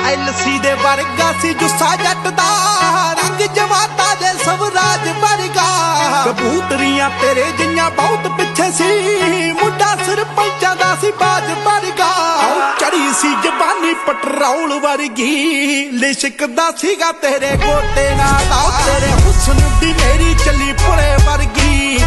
LC ਦੇ ਵਰਗਾ ਸੀ ਜੁੱਸਾ ਜੱਟ ਦਾ, ਰੰਗ ਜਵਾਤਾ ਦੇ ਸਵਰਾਜ ਵਰਗਾ। ਕਬੂਤਰੀਆਂ ਤੇਰੇ ਜਿਹੀਆਂ ਬਹੁਤ ਪਿੱਛੇ ਸੀ, ਮੁੰਡਾ ਸਰਪੰਚਾਂ ਦਾ ਸੀ ਬਾਜ ਵਰਗਾ। ਚੜੀ ਸੀ ਜਵਾਨੀ ਪਟਰੌਲ ਵਰਗੀ, ਲਿਸ਼ਕਦਾ ਸੀਗਾ ਤੇਰੇ ਗੋਡੇ ਨਾਲ। ਤੇਰੇ ਹੁਸਨ ਦੀ ਮੇਰੀ ਚੱਲੀ ਪੁਰੇ ਵਰਗੀ,